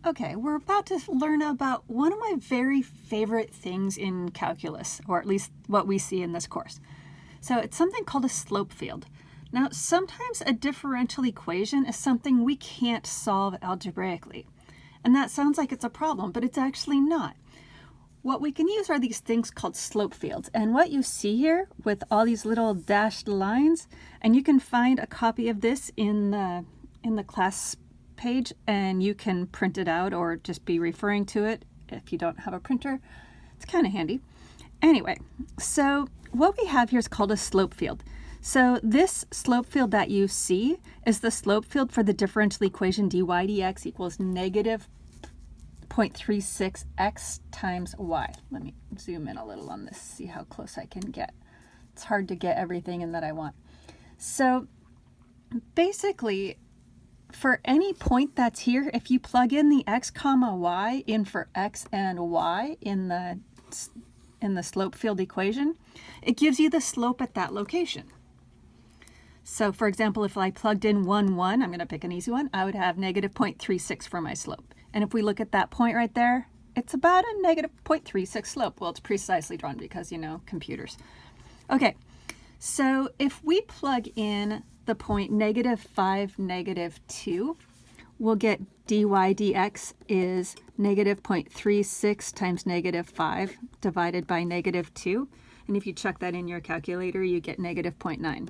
Okay, we're about to learn about one of my very favorite things in calculus, or at least what we see in this course. So it's something called a slope field. Now, sometimes a differential equation is something we can't solve algebraically. And that sounds like it's a problem, but it's actually not. What we can use are these things called slope fields. And what you see here with all these little dashed lines, and you can find a copy of this in the class page, and you can print it out or just be referring to it if you don't have a printer. It's kind of handy. Anyway, so what we have here is called a slope field. So this slope field that you see is the slope field for the differential equation dy dx equals negative 0.36x times y. Let me zoom in a little on this, see how close I can get. It's hard to get everything in that I want. So basically, for any point that's here, if you plug in the x comma y in for x and y in the slope field equation, it gives you the slope at that location. So for example, if I plugged in 1, 1, I'm going to pick an easy one, I would have negative 0.36 for my slope. And if we look at that point right there, it's about a negative 0.36 slope. Well, it's precisely drawn because, you know, computers. Okay, so if we plug in the point negative 5, negative 2, we'll get dy dx is negative 0.36 times negative 5 divided by negative 2. And if you chuck that in your calculator, you get negative 0.9.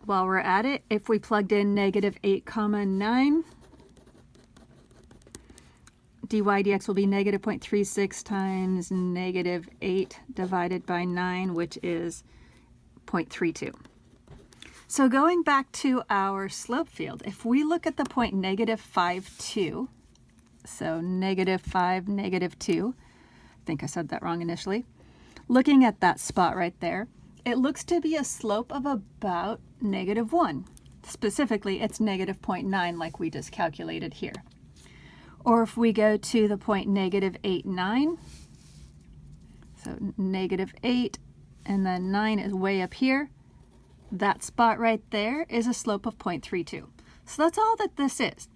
While we're at it, if we plugged in negative 8 comma 9, dy dx will be negative 0.36 times negative 8 divided by 9, which is 0.32. So going back to our slope field, if we look at the point negative 5, 2, so negative 5, negative 2, I think I said that wrong initially. Looking at that spot right there, it looks to be a slope of about negative 1. Specifically, it's negative 0.9 like we just calculated here. Or if we go to the point negative 8, 9, so negative 8, and then 9 is way up here. That spot right there is a slope of 0.32. So that's all that this is.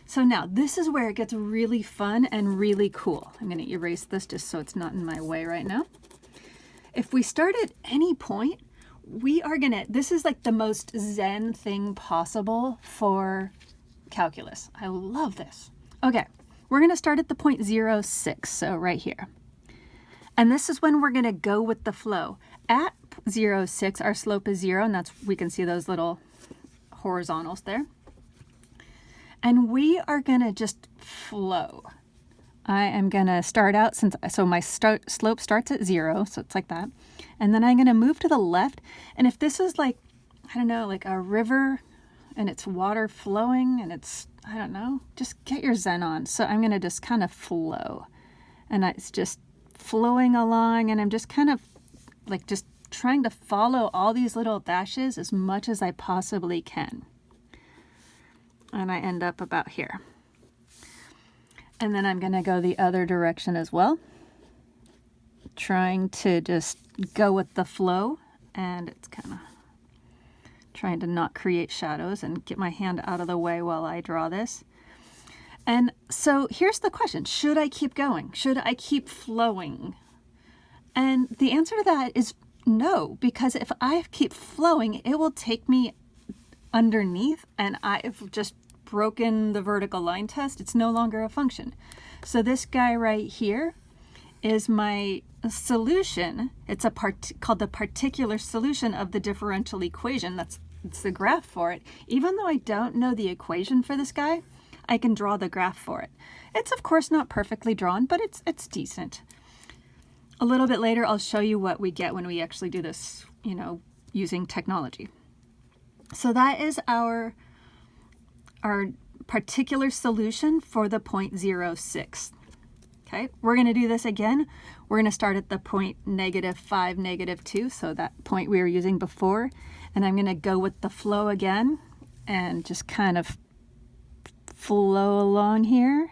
So now this is where it gets really fun and really cool. I'm going to erase this just so it's not in my way right now. If we start at any point, we are going to, this is like the most zen thing possible for calculus. I love this. Okay, we're going to start at the point 0, 6, so right here. And this is when we're going to go with the flow. At 0, 6, our slope is 0, and that's, we can see those little horizontals there. And we are going to just flow. I am going to start out, so my slope starts at 0, so it's like that. And then I'm going to move to the left. And if this is like, I don't know, like a river and it's water flowing and it's, I don't know, just get your zen on. So I'm going to just kind of flow. And it's just flowing along, and I'm just kind of like just trying to follow all these little dashes as much as I possibly can. And I end up about here. And then I'm going to go the other direction as well, trying to just go with the flow, and it's kind of trying to not create shadows and get my hand out of the way while I draw this. And so here's the question, should I keep going? Should I keep flowing? And the answer to that is no, because if I keep flowing, it will take me underneath, and I've just broken the vertical line test. It's no longer a function. So this guy right here is my solution. It's a called the particular solution of the differential equation. It's the graph for it. Even though I don't know the equation for this guy, I can draw the graph for it. It's of course not perfectly drawn, but it's decent. A little bit later, I'll show you what we get when we actually do this, you know, using technology. So that is our particular solution for the point 0, 6. Okay, we're going to do this again. We're going to start at the point negative 5, negative 2, so that point we were using before. And I'm going to go with the flow again and just kind of flow along here.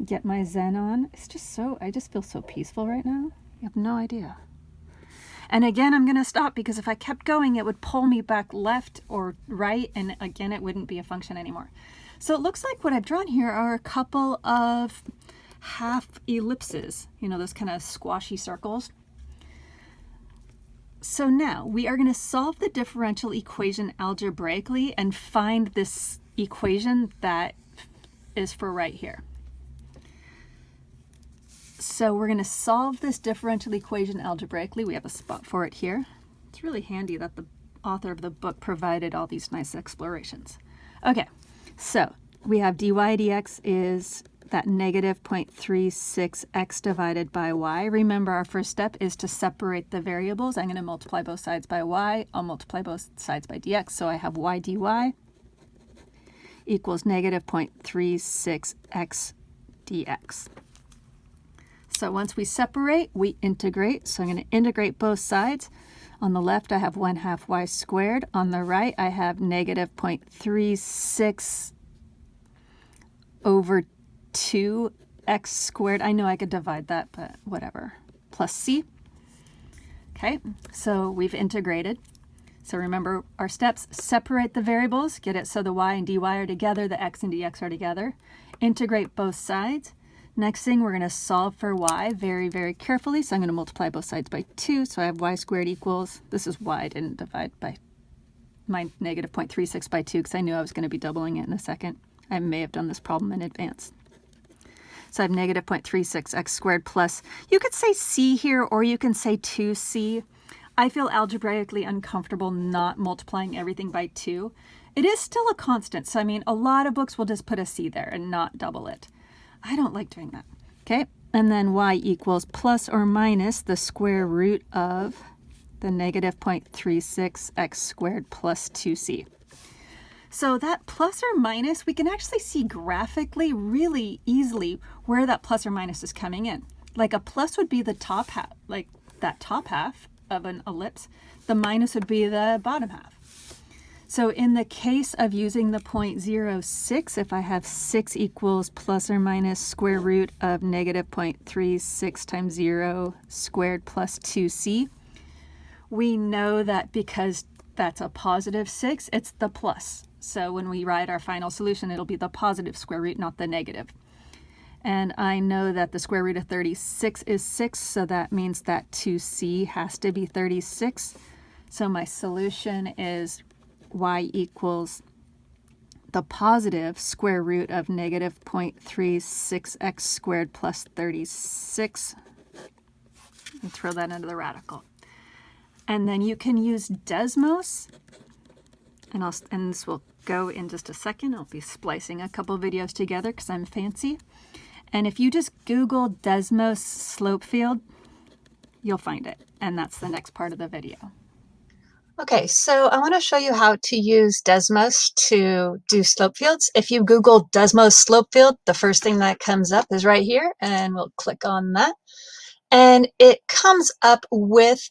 Get my zen on. It's just so, I just feel so peaceful right now. You have no idea. And again, I'm going to stop because if I kept going, it would pull me back left or right, and again, it wouldn't be a function anymore. So it looks like what I've drawn here are a couple of half ellipses, you know, those kind of squashy circles. So now we are going to solve the differential equation algebraically and find this equation that is for right here. So we're going to solve this differential equation algebraically. We have a spot for it here. It's really handy that the author of the book provided all these nice explorations. Okay, so we have dy dx is that negative 0.36x divided by y. Remember, our first step is to separate the variables. I'm going to multiply both sides by y. I'll multiply both sides by dx. So I have y dy equals negative 0.36x dx. So once we separate, we integrate. So I'm going to integrate both sides. On the left, I have 1/2 y squared. On the right, I have negative 0.36 over 2x squared. I know I could divide that, but whatever. Plus c. Okay, so we've integrated. So remember our steps: separate the variables, get it so the y and dy are together, the x and dx are together. Integrate both sides. Next thing, we're going to solve for y very, very carefully. So I'm going to multiply both sides by 2. So I have y squared equals, this is y, I didn't divide by my negative 0.36 by 2 because I knew I was going to be doubling it in a second. I may have done this problem in advance. So I have negative 0.36x squared plus, you could say c here, or you can say 2c. I feel algebraically uncomfortable not multiplying everything by 2. It is still a constant. So I mean, a lot of books will just put a c there and not double it. I don't like doing that. Okay, and then y equals plus or minus the square root of the negative 0.36x squared plus 2c. So that plus or minus, we can actually see graphically really easily where that plus or minus is coming in. Like a plus would be the top half, like that top half of an ellipse. The minus would be the bottom half. So in the case of using the 0.06, if I have 6 equals plus or minus square root of negative 0.36 times 0 squared plus 2c, we know that because that's a positive 6, it's the plus. So when we write our final solution, it'll be the positive square root, not the negative. And I know that the square root of 36 is 6, so that means that 2c has to be 36. So my solution is y equals the positive square root of negative 0.36x squared plus 36. And throw that into the radical. And then you can use Desmos, and this will go in just a second. I'll be splicing a couple videos together because I'm fancy. And if you just Google Desmos slope field, you'll find it. And that's the next part of the video. Okay, so I want to show you how to use Desmos to do slope fields. If you Google Desmos slope field, the first thing that comes up is right here, and we'll click on that. And it comes up with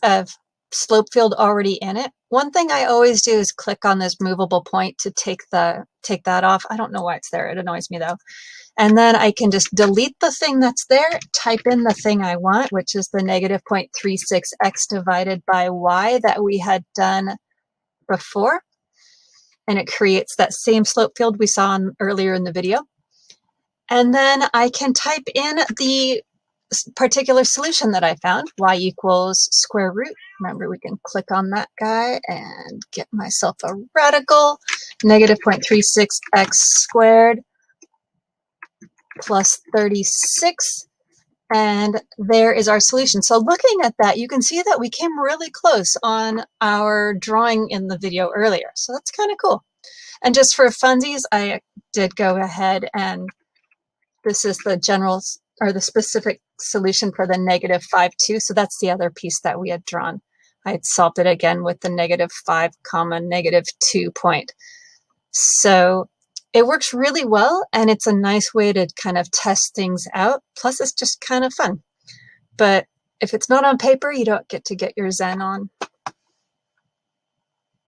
a slope field already in it. One thing I always do is click on this movable point to take that off. I don't know why it's there. It annoys me though. And then I can just delete the thing that's there, type in the thing I want, which is the negative 0.36x divided by y that we had done before. And it creates that same slope field we saw earlier in the video. And then I can type in the particular solution that I found, y equals square root. Remember, we can click on that guy and get myself a radical, negative 0.36x squared plus 36, and there is our solution. So looking at that, you can see that we came really close on our drawing in the video earlier. So that's kind of cool. And just for funsies, I did go ahead and this is the general or the specific solution for the negative 5, 2. So that's the other piece that we had drawn. I had solved it again with the negative 5, negative 2 point. So it works really well, and it's a nice way to kind of test things out. Plus, it's just kind of fun. But if it's not on paper, you don't get to get your Zen on.